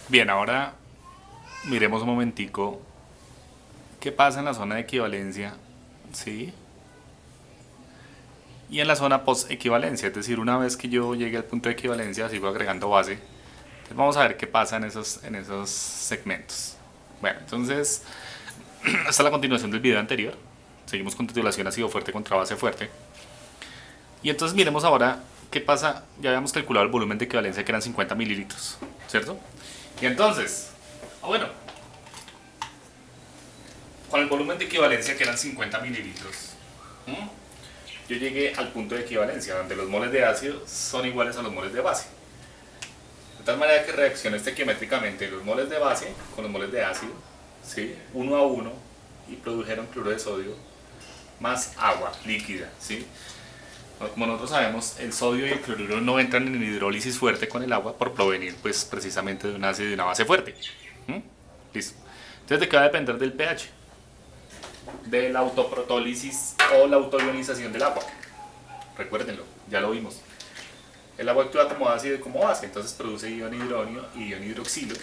Bien, ahora miremos un momentico qué pasa en la zona de equivalencia, ¿sí? Y en la zona post-equivalencia, es decir, una vez que yo llegue al punto de equivalencia, sigo agregando base. Entonces vamos a ver qué pasa en esos segmentos. Bueno, entonces, esta es la continuación del video anterior. Seguimos con titulación ácido fuerte contra base fuerte. Y entonces miremos ahora qué pasa. Ya habíamos calculado el volumen de equivalencia que eran 50 mililitros, ¿cierto? Y entonces, bueno, con el volumen de equivalencia que eran 50 mililitros, yo llegué al punto de equivalencia donde los moles de ácido son iguales a los moles de base. De tal manera que reacciona estequiométricamente los moles de base con los moles de ácido, ¿sí? Uno a uno, y produjeron cloruro de sodio más agua líquida, ¿sí? Como nosotros sabemos, el sodio y el cloruro no entran en hidrólisis fuerte con el agua por provenir pues precisamente de un ácido y una base fuerte. Listo. Entonces, ¿de qué va a depender del pH? De la autoprotólisis o la autoionización del agua. Recuérdenlo, ya lo vimos. El agua actúa como ácido y como base, entonces produce ion hidronio y ion hidroxilo,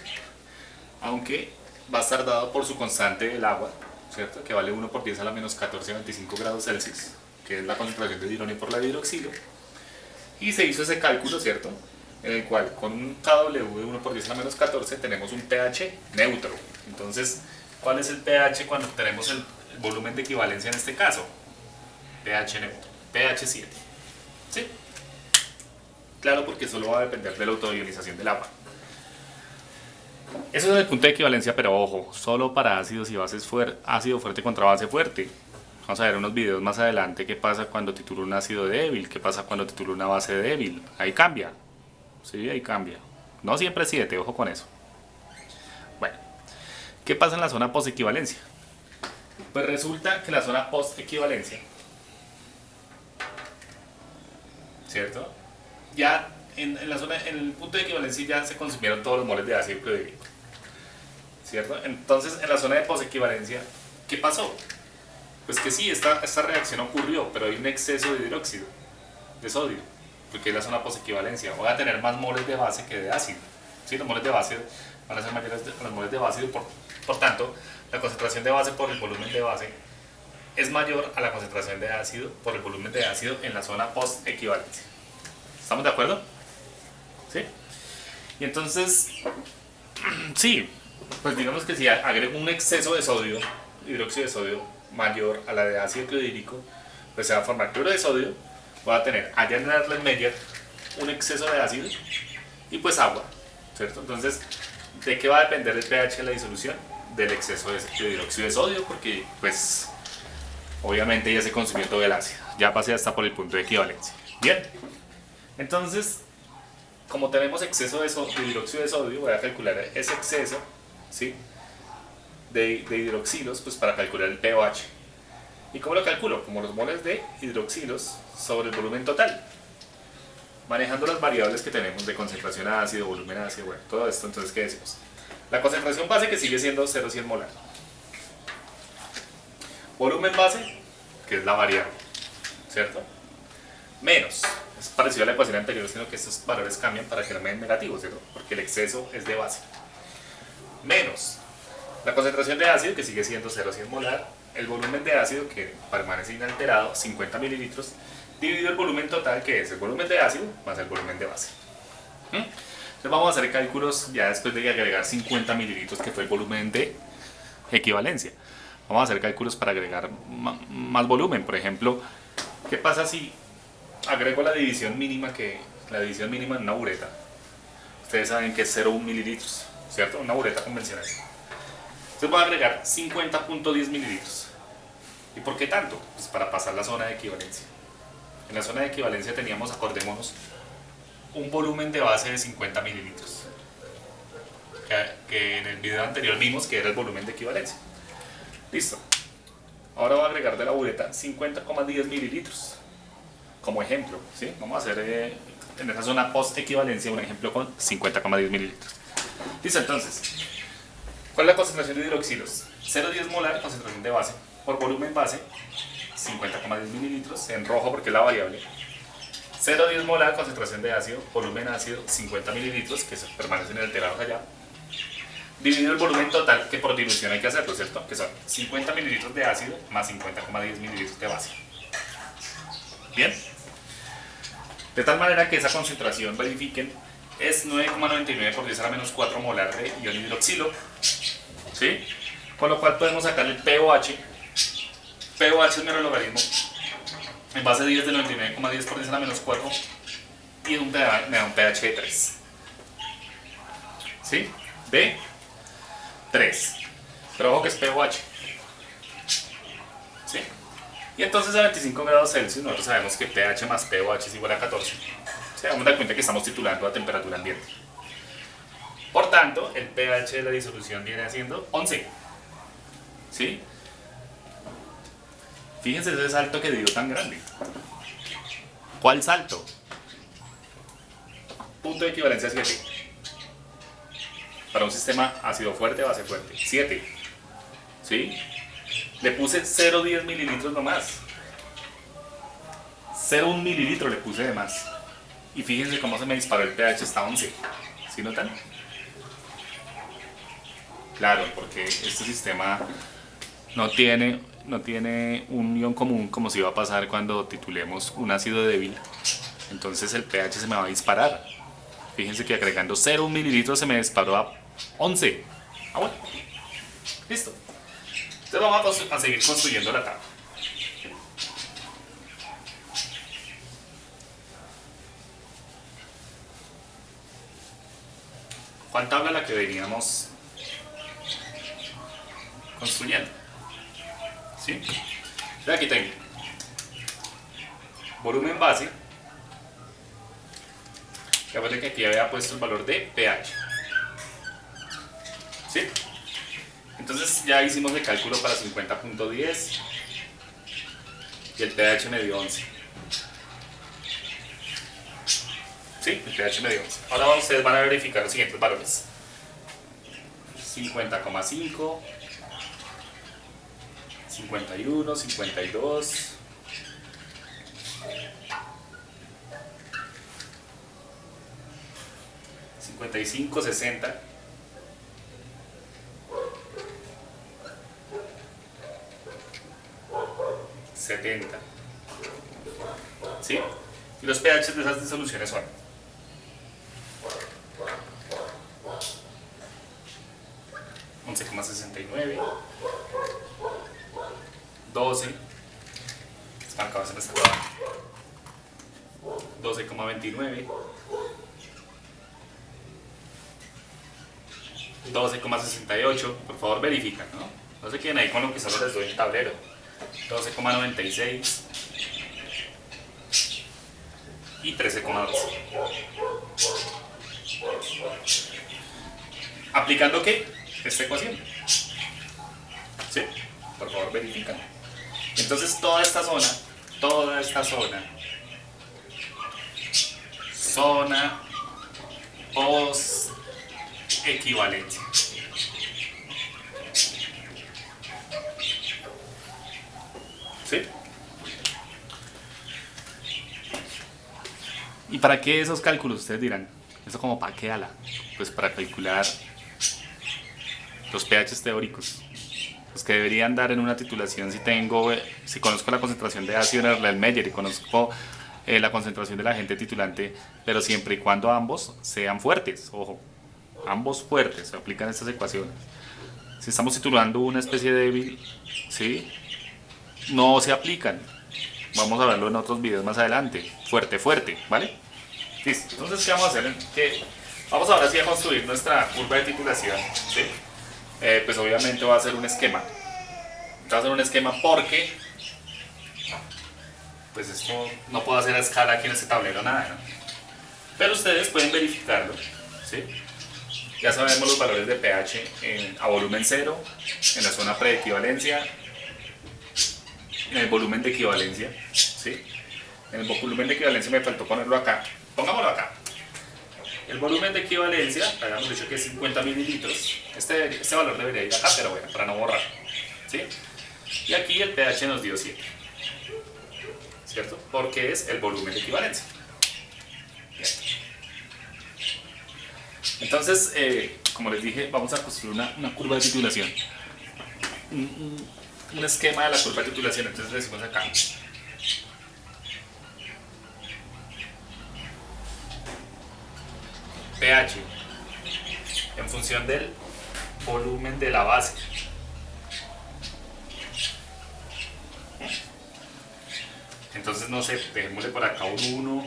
aunque va a estar dado por su constante del agua, ¿cierto? Que vale 1 por 10 a la menos 14 a 25 grados Celsius, que es la concentración de hidronio por la de hidroxilo. Y se hizo ese cálculo, ¿cierto? En el cual con un KW de 1 por 10 a la menos 14 tenemos un pH neutro. Entonces, ¿cuál es el pH cuando tenemos el volumen de equivalencia en este caso? pH neutro, pH 7. ¿Sí? Claro, porque solo va a depender de la autoionización del agua. Eso es el punto de equivalencia, pero ojo, solo para ácidos y bases ácido fuerte contra base fuerte. Vamos a ver unos videos más adelante qué pasa cuando titulo un ácido débil, qué pasa cuando titulo una base débil. Ahí cambia. Sí, ahí cambia. No siempre 7, ojo con eso. Bueno, ¿qué pasa en la zona post-equivalencia? Pues resulta que la zona post-equivalencia, ¿cierto? Ya en la zona, en el punto de equivalencia ya se consumieron todos los moles de ácido clorhídrico, ¿cierto? Entonces, en la zona de post-equivalencia, ¿qué pasó? Pues que sí, esta reacción ocurrió, pero hay un exceso de hidróxido, de sodio, porque es la zona post-equivalencia. Voy a tener más moles de base que de ácido. ¿Sí? Los moles de base van a ser mayores que los moles de ácido, por tanto, la concentración de base por el volumen de base es mayor a la concentración de ácido por el volumen de ácido en la zona post-equivalencia. ¿Estamos de acuerdo? ¿Sí? Y entonces, sí, pues digamos que si agrego un exceso de sodio, hidróxido de sodio, mayor a la de ácido clorhídrico, pues se va a formar cloruro de sodio, voy a tener allá en la media un exceso de ácido y pues agua, ¿cierto? Entonces, ¿de qué va a depender el pH de la disolución? Del exceso de hidróxido de sodio, porque pues obviamente ya se consumió todo el ácido, ya pasé hasta por el punto de equivalencia. Bien, entonces, como tenemos exceso de hidróxido de sodio, voy a calcular ese exceso, ¿sí? de hidroxilos, pues para calcular el pOH. ¿Y cómo lo calculo? Como los moles de hidroxilos sobre el volumen total, manejando las variables que tenemos de concentración a ácido, volumen ácido, bueno, todo esto. Entonces, ¿qué decimos? La concentración base, que sigue siendo 0,100 molar, volumen base, que es la variable, ¿cierto? Menos, es parecido a la ecuación anterior, sino que estos valores cambian para que no me den negativos, ¿cierto? Porque el exceso es de base. Menos la concentración de ácido, que sigue siendo 0,100 molar, el volumen de ácido, que permanece inalterado, 50 mililitros, dividido el volumen total, que es el volumen de ácido más el volumen de base. Entonces vamos a hacer cálculos ya después de agregar 50 mililitros, que fue el volumen de equivalencia. Vamos a hacer cálculos para agregar más volumen. Por ejemplo, ¿qué pasa si agrego la división mínima en una bureta? Ustedes saben que es 0,1 mililitros, ¿cierto? Una bureta convencional. Entonces voy a agregar 50.10 mililitros. ¿Y por qué tanto? Pues para pasar la zona de equivalencia. En la zona de equivalencia teníamos, acordémonos, un volumen de base de 50 mililitros, que en el video anterior vimos que era el volumen de equivalencia. Listo. Ahora voy a agregar de la bureta 50,10 mililitros como ejemplo, ¿sí? Vamos a hacer en esa zona post-equivalencia un ejemplo con 50,10 mililitros. Listo, entonces, ¿cuál es la concentración de hidroxilos? 0,10 molar, concentración de base, por volumen base, 50,10 mililitros, en rojo porque es la variable. 0,10 molar, concentración de ácido, volumen ácido, 50 mililitros, que permanecen inalterados allá. dividido el volumen total, que por dilución hay que hacerlo, ¿cierto? Que son 50 mililitros de ácido más 50,10 mililitros de base. Bien. De tal manera que esa concentración, verifiquen, es 9,99 por 10 a la menos 4 molar de ion hidroxilo. ¿Sí? Con lo cual podemos sacar el pOH. pOH es mero logaritmo en base 10 de 99,10 por 10 a la menos 4 y me da un pH de 3. ¿Sí? De 3. Pero ojo que es pOH. ¿Sí? Y entonces a 25 grados Celsius nosotros sabemos que pH más pOH es igual a 14. Se damos cuenta que estamos titulando a temperatura ambiente. Por tanto, el pH de la disolución viene siendo 11. ¿Sí? Fíjense ese salto que dio tan grande. ¿Cuál salto? Punto de equivalencia 7. Para un sistema ácido fuerte, base fuerte. 7. ¿Sí? Le puse 0,10 mililitros nomás. 0,1 mililitro le puse de más. Y fíjense cómo se me disparó el pH hasta 11. ¿Sí notan? Claro, porque este sistema no tiene un ion común como si va a pasar cuando titulemos un ácido débil. Entonces el pH se me va a disparar. Fíjense que agregando 0,1 mililitros se me disparó a 11. Ah, bueno. Listo. Entonces vamos a seguir construyendo la tabla. ¿Cuál tabla la que veníamos construyendo? ¿Sí? Entonces aquí tengo volumen base. Recuerden que aquí había puesto el valor de pH. ¿Sí? Entonces ya hicimos el cálculo para 50,10 y el pH me dio 11. ¿Sí? El pH me dio 11. Ahora ustedes van a verificar los siguientes valores. 50,5, 51, 52, 55, 60, 70. ¿Sí? Y los pH de esas disoluciones son 11,69, 12, marcado en esta tabla, 12,29, 12,68, por favor verifican, ¿no? No se queden ahí con lo que solo les doy en el tablero. 12,96 y 13,12. ¿Aplicando qué? Esta ecuación. ¿Sí? Por favor verifican. Entonces toda esta zona post equivalencia. ¿Sí? ¿Y para qué esos cálculos? Ustedes dirán, ¿eso como para qué, ala? Pues para calcular los pHs teóricos, los que deberían dar en una titulación si conozco la concentración de ácido en Erlenmeyer y conozco la concentración del agente titulante, pero siempre y cuando ambos sean fuertes, ojo, ambos fuertes, se aplican estas ecuaciones. Si estamos titulando una especie débil, ¿sí? No se aplican. Vamos a verlo en otros videos más adelante. Fuerte, fuerte, ¿vale? Listo. Entonces, ¿qué vamos a hacer? Vamos ahora sí a construir nuestra curva de titulación, ¿sí? Pues obviamente va a ser un esquema. Va a ser un esquema porque pues esto no puedo hacer a escala aquí en este tablero nada, ¿no? Pero ustedes pueden verificarlo, ¿sí? Ya sabemos los valores de pH a volumen cero, en la zona preequivalencia, en el volumen de equivalencia, ¿sí? En el volumen de equivalencia me faltó ponerlo acá. Pongámoslo acá. El volumen de equivalencia, habíamos dicho que es 50 mililitros. Este valor debería ir acá, pero bueno, para no borrar, ¿sí? Y aquí el pH nos dio 7, ¿cierto? Porque es el volumen de equivalencia. Bien. Entonces, como les dije, vamos a construir una curva de titulación. Un esquema de la curva de titulación. Entonces le decimos acá. pH en función del volumen de la base. Entonces, no sé, dejémosle por acá un 1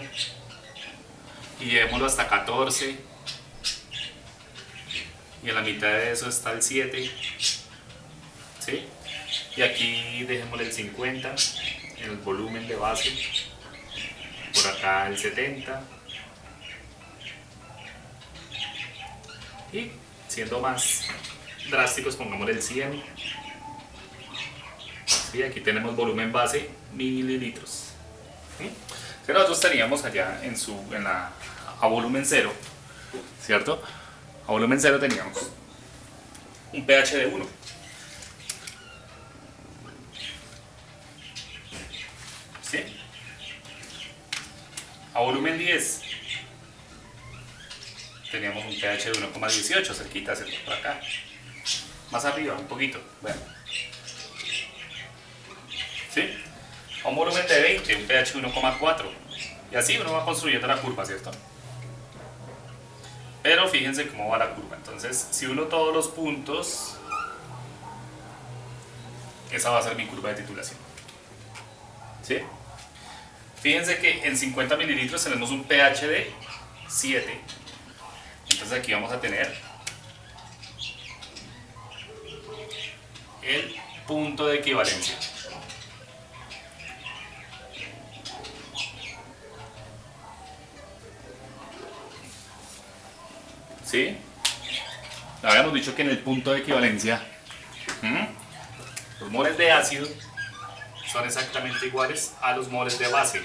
y llevémoslo hasta 14 y en la mitad de eso está el 7, ¿sí? Y aquí dejémosle el 50 en el volumen de base, por acá el 70 y siendo más drásticos pongámosle el 100. ¿Sí? Aquí tenemos volumen base mililitros. ¿Sí? Que nosotros teníamos allá a volumen 0, ¿cierto? A volumen 0 teníamos un pH de 1. ¿Sí? A volumen 10 teníamos un pH de 1,18, cerquita, ¿cierto? Por acá. Más arriba, un poquito. Bueno. ¿Sí? A un volumen de 20, un pH 1,4. Y así uno va construyendo la curva, ¿cierto? Pero fíjense cómo va la curva. Entonces, si uno todos los puntos, esa va a ser mi curva de titulación. ¿Sí? Fíjense que en 50 mililitros tenemos un pH de 7. Entonces aquí vamos a tener el punto de equivalencia. ¿Sí? Habíamos dicho que en el punto de equivalencia los moles de ácido son exactamente iguales a los moles de base.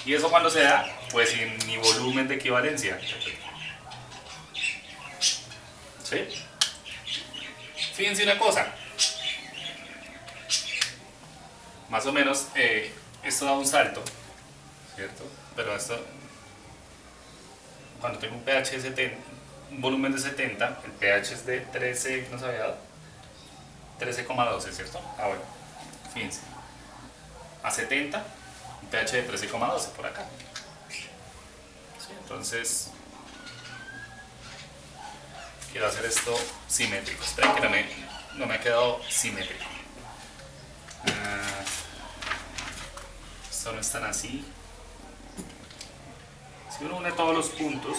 ¿Y eso cuando se da? Pues en mi volumen de equivalencia. ¿Sí? Fíjense una cosa. Más o menos esto da un salto, ¿cierto? Pero esto, cuando tengo un pH de 70, un volumen de 70, el pH es de 13, ¿qué nos había dado? 13,12, ¿cierto? Ah, bueno, fíjense. A 70, un pH de 13,12 por acá. ¿Sí? Entonces, quiero hacer esto simétrico. Esperen que no me ha quedado simétrico. Esto no es tan así. Si uno une todos los puntos,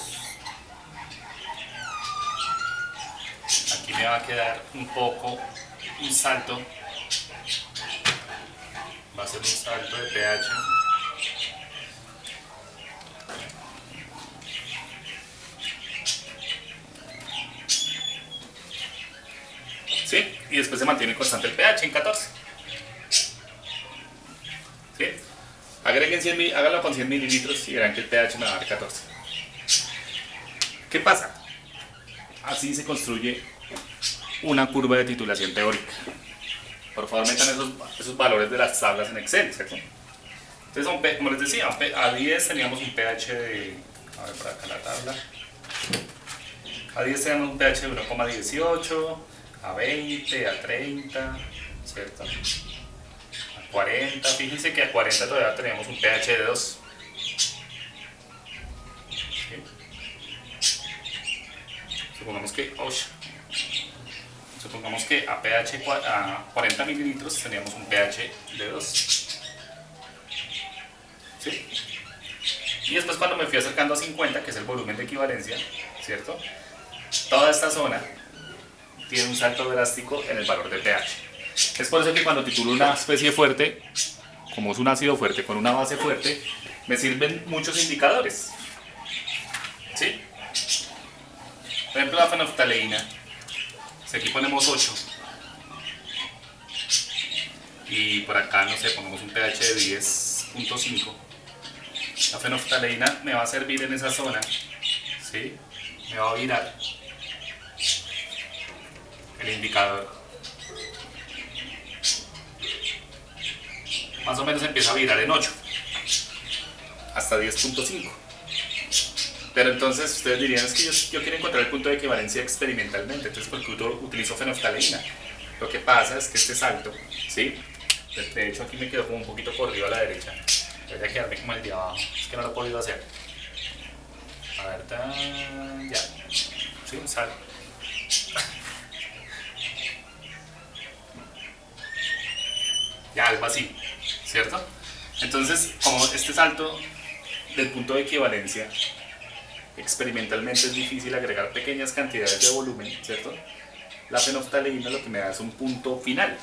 aquí me va a quedar un salto. Va a ser un salto de pH. ¿Sí? Y después se mantiene constante el pH en 14. ¿Sí? Agreguen háganlo con 100 mililitros y verán que el pH me va a dar 14. ¿Qué pasa? Así se construye una curva de titulación teórica. Por favor, metan esos valores de las tablas en Excel, ¿cierto? Entonces, como les decía, a 10 teníamos un pH de... A ver, por acá la tabla. A 10 teníamos un pH de 1,18, a 20, a 30, ¿cierto? A 40, fíjense que a 40 todavía teníamos un pH de 2. ¿Sí? Supongamos que a 40 mililitros teníamos un pH de 2. ¿Sí? Y después cuando me fui acercando a 50, que es el volumen de equivalencia, ¿cierto? Toda esta zona tiene un salto drástico en el valor de pH. Es por eso que cuando titulo una especie fuerte, como es un ácido fuerte con una base fuerte, me sirven muchos indicadores. ¿Sí? Por ejemplo, la fenolftaleína. Si aquí ponemos 8 y por acá, no sé, pongamos un pH de 10,5, la fenolftaleína me va a servir en esa zona, ¿sí? Me va a virar el indicador. Más o menos empieza a virar en 8 hasta 10,5. Pero entonces ustedes dirían, es que yo quiero encontrar el punto de equivalencia experimentalmente, entonces ¿por qué utilizo fenolftaleína? Lo que pasa es que este salto, ¿sí? De hecho aquí me quedó como un poquito corrido a la derecha, voy a quedarme como el de abajo, es que no lo he podido hacer. A ver, ya, sí, un salto. Ya, algo así, ¿cierto? Entonces, como este salto del punto de equivalencia experimentalmente es difícil agregar pequeñas cantidades de volumen, ¿cierto? La fenolftaleína lo que me da es un punto final,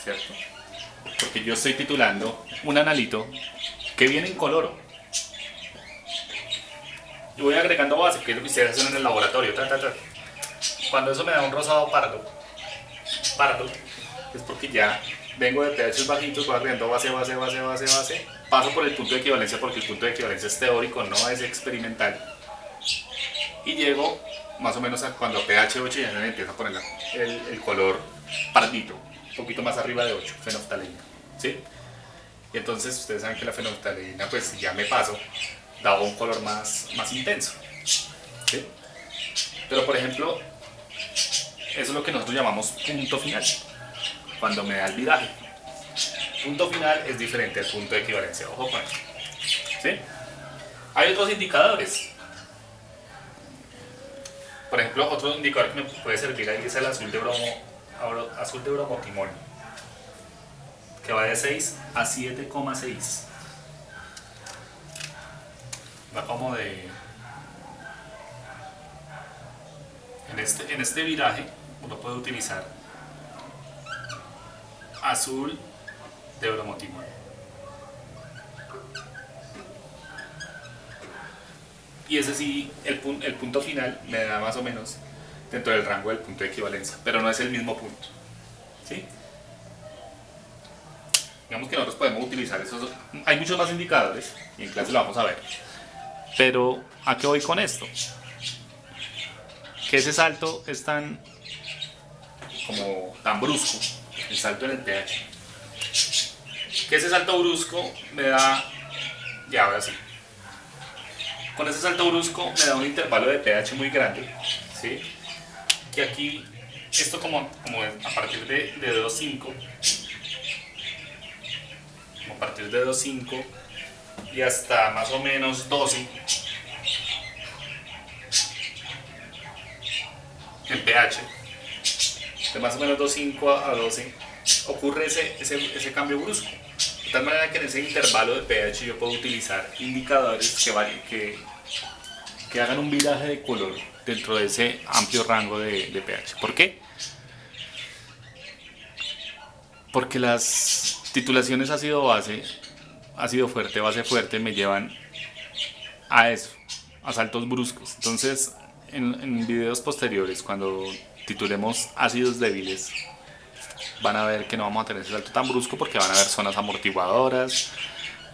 ¿cierto? Porque yo estoy titulando un analito que viene incoloro. Y voy agregando base, que es lo que ustedes hacen en el laboratorio. Cuando eso me da un rosado pardo, es porque ya vengo de pH bajitos, voy agregando base, paso por el punto de equivalencia porque el punto de equivalencia es teórico, no es experimental. Y llego más o menos a cuando pH 8 ya se me empieza a poner el color pardito, un poquito más arriba de 8, fenolftaleína, ¿sí? Y entonces ustedes saben que la fenolftaleína, pues si ya me paso, daba un color más intenso, ¿sí? Pero por ejemplo, eso es lo que nosotros llamamos punto final, cuando me da el viraje. Punto final es diferente al punto de equivalencia, ojo con eso, ¿sí? Hay otros indicadores. Por ejemplo, otro indicador que me puede servir ahí es el azul de bromotimol, que va de 6 a 7,6. Va como de... En este viraje uno puede utilizar azul de bromotimol. Y ese sí, el punto final me da más o menos dentro del rango del punto de equivalencia, pero no es el mismo punto, ¿sí? Digamos que nosotros podemos utilizar esos, hay muchos más indicadores y en clase lo vamos a ver, pero ¿a qué voy con esto? Que ese salto es tan brusco, el salto en el pH, que ese salto brusco me da, ya ahora sí, con ese salto brusco me da un intervalo de pH muy grande, ¿sí? Que aquí, esto como a partir de 2,5, a partir de 2,5 y hasta más o menos 12 en pH, de más o menos 2,5 a 12, ocurre ese cambio brusco. De tal manera que en ese intervalo de pH yo puedo utilizar indicadores que hagan un viraje de color dentro de ese amplio rango de pH. ¿Por qué? Porque las titulaciones ácido-base, ácido fuerte, base fuerte, me llevan a eso, a saltos bruscos. Entonces, en videos posteriores, cuando titulemos ácidos débiles, van a ver que no vamos a tener ese salto tan brusco porque van a haber zonas amortiguadoras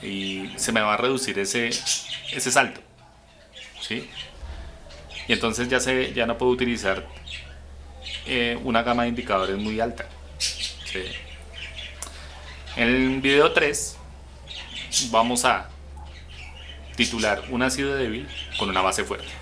y se me va a reducir ese salto, ¿sí? Y entonces ya no puedo utilizar una gama de indicadores muy alta, ¿sí? En el video 3 vamos a titular un ácido débil con una base fuerte.